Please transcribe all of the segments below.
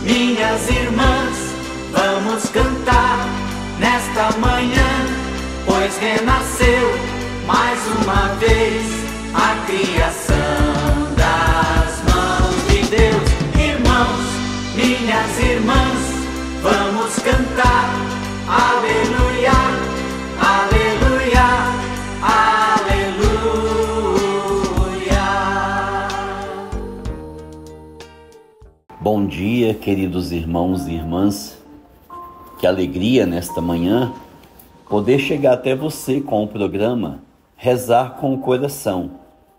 Minhas irmãs, vamos cantar nesta manhã, pois renasceu mais uma vez a criação das mãos de Deus. Irmãos, minhas irmãs, vamos cantar, aleluia, aleluia, aleluia. Bom dia, queridos irmãos e irmãs. Que alegria nesta manhã poder chegar até você com o programa Rezar com o Coração,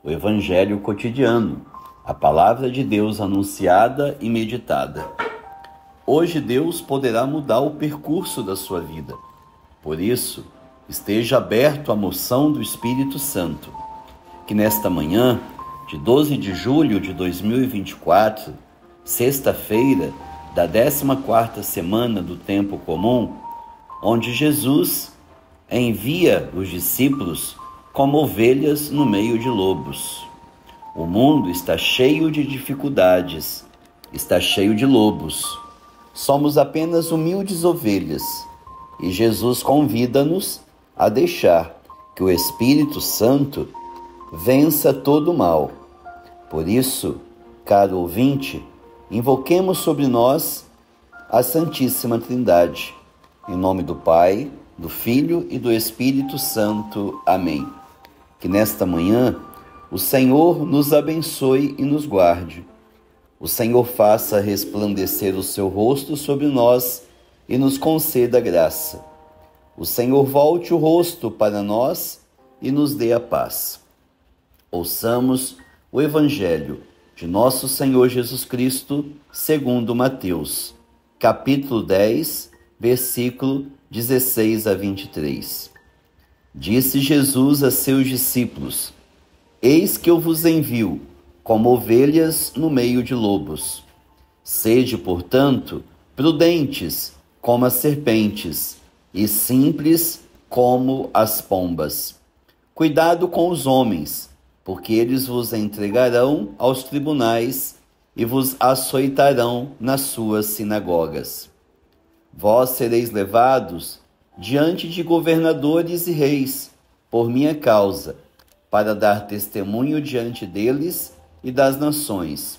o Evangelho cotidiano, a Palavra de Deus anunciada e meditada. Hoje Deus poderá mudar o percurso da sua vida. Por isso, esteja aberto à moção do Espírito Santo. Que nesta manhã, de 12 de julho de 2024, sexta-feira da 14ª semana do tempo comum, onde Jesus envia os discípulos como ovelhas no meio de lobos. O mundo está cheio de dificuldades, está cheio de lobos. Somos apenas humildes ovelhas e Jesus convida-nos a deixar que o Espírito Santo vença todo o mal. Por isso, caro ouvinte, invoquemos sobre nós a Santíssima Trindade. Em nome do Pai, do Filho e do Espírito Santo. Amém. Que nesta manhã o Senhor nos abençoe e nos guarde. O Senhor faça resplandecer o seu rosto sobre nós e nos conceda graça. O Senhor volte o rosto para nós e nos dê a paz. Ouçamos o Evangelho de nosso Senhor Jesus Cristo, segundo Mateus, capítulo 10, versículo 16 a 23. Disse Jesus a seus discípulos: Eis que eu vos envio como ovelhas no meio de lobos. Sede, portanto, prudentes como as serpentes e simples como as pombas. Cuidado com os homens, porque eles vos entregarão aos tribunais e vos açoitarão nas suas sinagogas. Vós sereis levados diante de governadores e reis, por minha causa, para dar testemunho diante deles e das nações.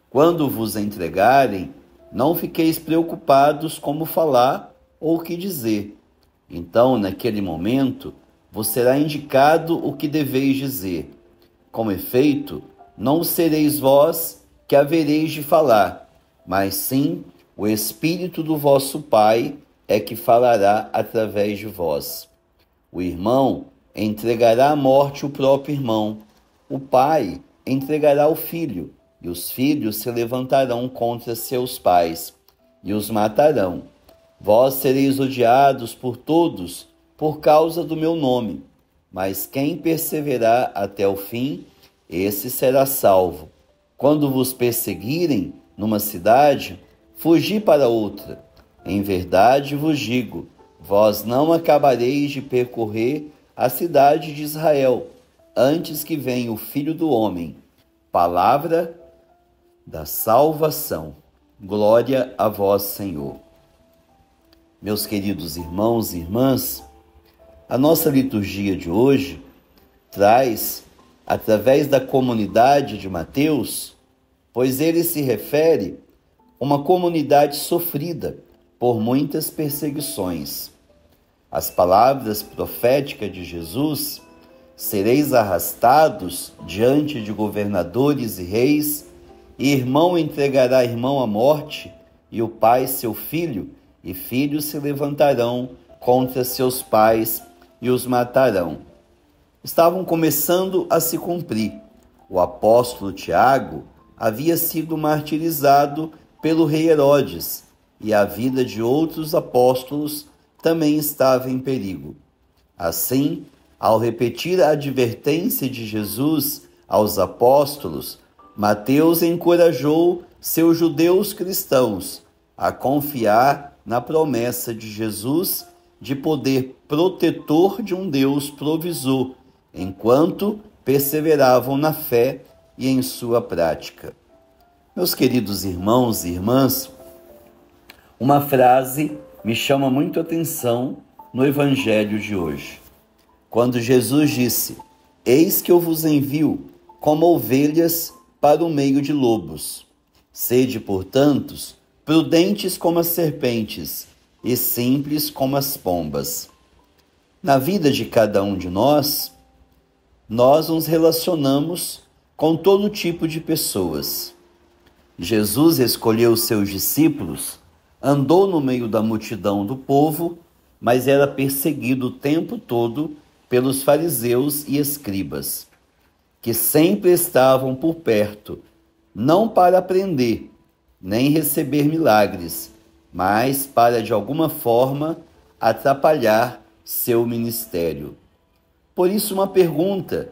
Quando vos entregarem, não fiqueis preocupados como falar ou o que dizer. Então, naquele momento, vos será indicado o que deveis dizer. Com efeito, não sereis vós que havereis de falar, mas sim o Espírito do vosso Pai é que falará através de vós. O irmão entregará à morte o próprio irmão, o pai entregará o filho, e os filhos se levantarão contra seus pais e os matarão. Vós sereis odiados por todos por causa do meu nome, mas quem perseverar até o fim, esse será salvo. Quando vos perseguirem numa cidade, fugi para outra. Em verdade vos digo, vós não acabareis de percorrer a cidade de Israel, antes que venha o Filho do Homem. Palavra da salvação. Glória a vós, Senhor. Meus queridos irmãos e irmãs, a nossa liturgia de hoje traz, através da comunidade de Mateus, pois ele se refere a uma comunidade sofrida por muitas perseguições. As palavras proféticas de Jesus: sereis arrastados diante de governadores e reis, e irmão entregará irmão à morte, e o pai seu filho, e filhos se levantarão contra seus pais e os matarão. Estavam começando a se cumprir. O apóstolo Tiago havia sido martirizado pelo rei Herodes, e a vida de outros apóstolos também estava em perigo. Assim, ao repetir a advertência de Jesus aos apóstolos, Mateus encorajou seus judeus cristãos a confiar na promessa de Jesus de poder protetor de um Deus provisor, enquanto perseveravam na fé e em sua prática. Meus queridos irmãos e irmãs, uma frase me chama muito a atenção no Evangelho de hoje. Quando Jesus disse: "Eis que eu vos envio como ovelhas para o meio de lobos. Sede, portanto, prudentes como as serpentes e simples como as pombas." Na vida de cada um de nós nos relacionamos com todo tipo de pessoas. Jesus escolheu os seus discípulos, andou no meio da multidão do povo, mas era perseguido o tempo todo pelos fariseus e escribas, que sempre estavam por perto, não para aprender, nem receber milagres, mas para, de alguma forma, atrapalhar seu ministério. Por isso, uma pergunta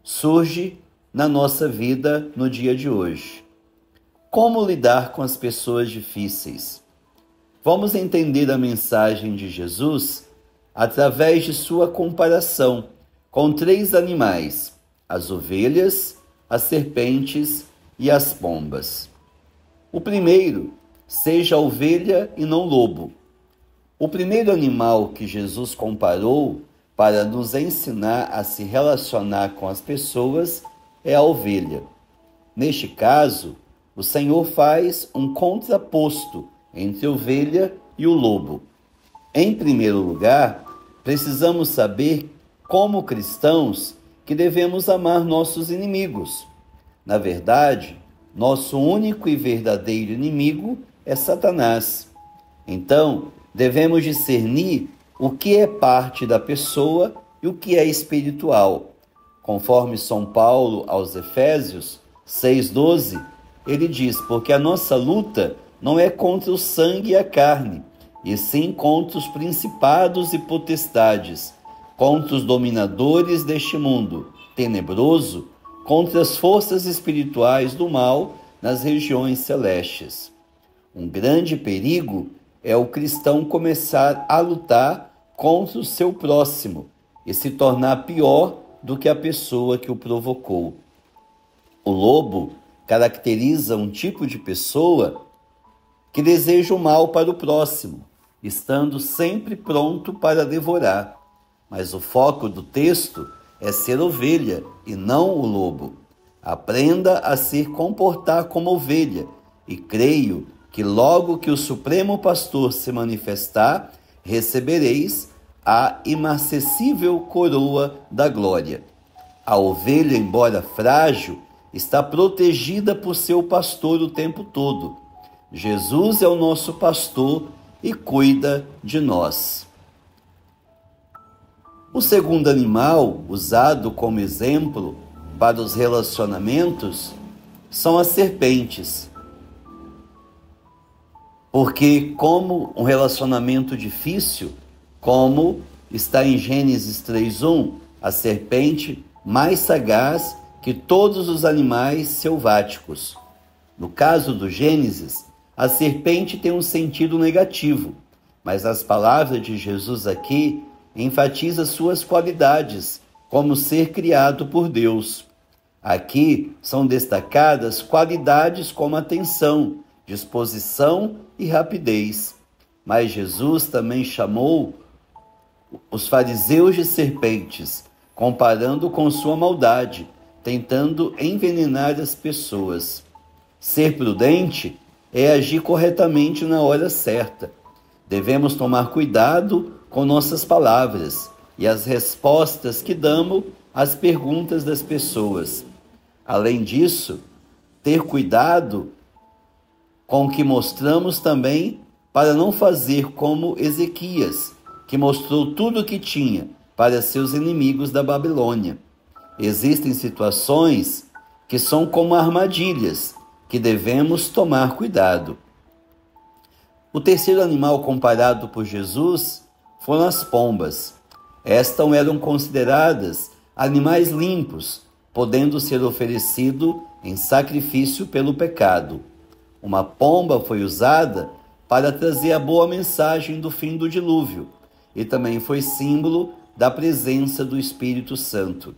surge na nossa vida no dia de hoje: como lidar com as pessoas difíceis? Vamos entender a mensagem de Jesus através de sua comparação com 3 animais: as ovelhas, as serpentes e as pombas. O primeiro, seja ovelha e não lobo. O primeiro animal que Jesus comparou para nos ensinar a se relacionar com as pessoas é a ovelha. Neste caso, o Senhor faz um contraposto entre a ovelha e o lobo. Em primeiro lugar, precisamos saber, como cristãos, que devemos amar nossos inimigos. Na verdade, nosso único e verdadeiro inimigo é Satanás. Então, devemos discernir o que é parte da pessoa e o que é espiritual. Conforme São Paulo aos Efésios 6,12, ele diz: "Porque a nossa luta não é contra o sangue e a carne, e sim contra os principados e potestades, contra os dominadores deste mundo tenebroso, contra as forças espirituais do mal nas regiões celestes." Um grande perigo é o cristão começar a lutar contra o seu próximo e se tornar pior do que a pessoa que o provocou. O lobo caracteriza um tipo de pessoa que deseja o mal para o próximo, estando sempre pronto para devorar. Mas o foco do texto é ser ovelha e não o lobo. Aprenda a se comportar como ovelha e creio que logo que o Supremo Pastor se manifestar, recebereis a imarcessível coroa da glória. A ovelha, embora frágil, está protegida por seu pastor o tempo todo. Jesus é o nosso pastor e cuida de nós. O segundo animal, usado como exemplo para os relacionamentos, são as serpentes. Porque, como um relacionamento difícil, como está em Gênesis 3:1, a serpente mais sagaz que todos os animais selváticos. No caso do Gênesis, a serpente tem um sentido negativo, mas as palavras de Jesus aqui enfatizam suas qualidades como ser criado por Deus. Aqui são destacadas qualidades como atenção, disposição e rapidez. Mas Jesus também chamou os fariseus de serpentes, comparando com sua maldade, tentando envenenar as pessoas. Ser prudente é agir corretamente na hora certa. Devemos tomar cuidado com nossas palavras e as respostas que damos às perguntas das pessoas. Além disso, ter cuidado com o que mostramos também, para não fazer como Ezequias, que mostrou tudo o que tinha para seus inimigos da Babilônia. Existem situações que são como armadilhas, que devemos tomar cuidado. O terceiro animal comparado por Jesus foram as pombas. Estas eram consideradas animais limpos, podendo ser oferecido em sacrifício pelo pecado. Uma pomba foi usada para trazer a boa mensagem do fim do dilúvio e também foi símbolo da presença do Espírito Santo.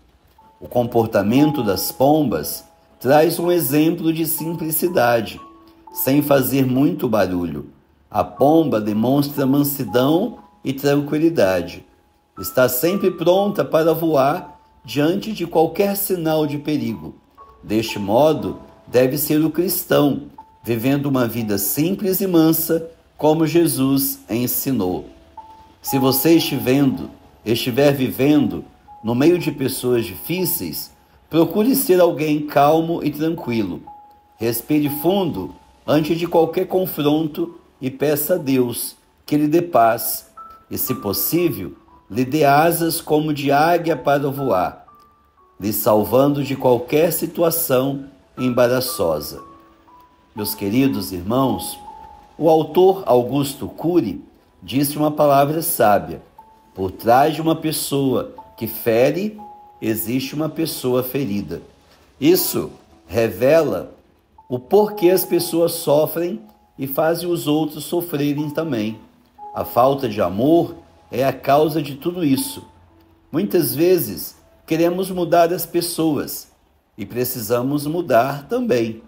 O comportamento das pombas traz um exemplo de simplicidade, sem fazer muito barulho. A pomba demonstra mansidão e tranquilidade. Está sempre pronta para voar diante de qualquer sinal de perigo. Deste modo, deve ser o cristão, vivendo uma vida simples e mansa, como Jesus ensinou. Se você estiver vivendo no meio de pessoas difíceis, procure ser alguém calmo e tranquilo. Respire fundo antes de qualquer confronto e peça a Deus que lhe dê paz e, se possível, lhe dê asas como de águia para voar, lhe salvando de qualquer situação embaraçosa. Meus queridos irmãos, o autor Augusto Cury disse uma palavra sábia: por trás de uma pessoa que fere, existe uma pessoa ferida. Isso revela o porquê as pessoas sofrem e fazem os outros sofrerem também. A falta de amor é a causa de tudo isso. Muitas vezes queremos mudar as pessoas e precisamos mudar também.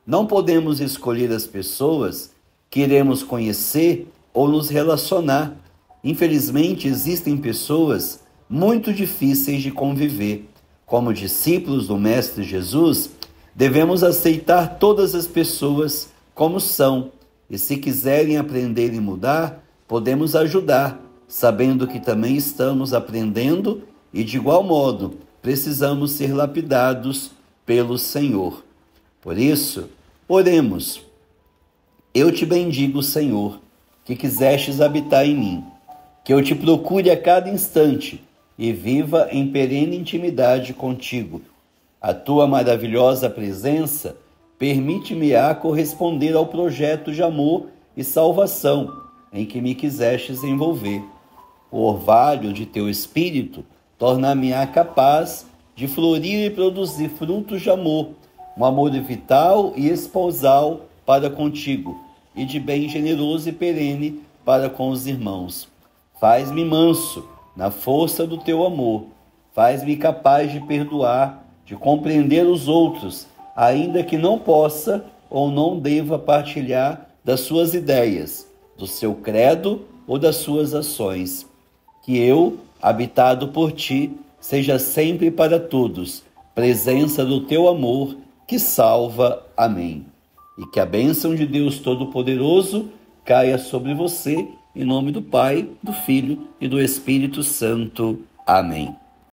Não podemos escolher as pessoas que iremos conhecer ou nos relacionar. Infelizmente, existem pessoas muito difíceis de conviver. Como discípulos do Mestre Jesus, devemos aceitar todas as pessoas como são, e se quiserem aprender e mudar, podemos ajudar, sabendo que também estamos aprendendo e, de igual modo, precisamos ser lapidados pelo Senhor. Por isso, oremos. Eu te bendigo, Senhor, que quisestes habitar em mim, que eu te procure a cada instante e viva em perene intimidade contigo. A tua maravilhosa presença permite-me-á corresponder ao projeto de amor e salvação em que me quisestes envolver. O orvalho de teu Espírito torna-me-á capaz de florir e produzir frutos de amor, um amor vital e espousal para contigo, e de bem generoso e perene para com os irmãos. Faz-me manso na força do teu amor. Faz-me capaz de perdoar, de compreender os outros, ainda que não possa ou não deva partilhar das suas ideias, do seu credo ou das suas ações. Que eu, habitado por ti, seja sempre para todos presença do teu amor que salva. Amém. E que a bênção de Deus Todo-Poderoso caia sobre você, em nome do Pai, do Filho e do Espírito Santo. Amém.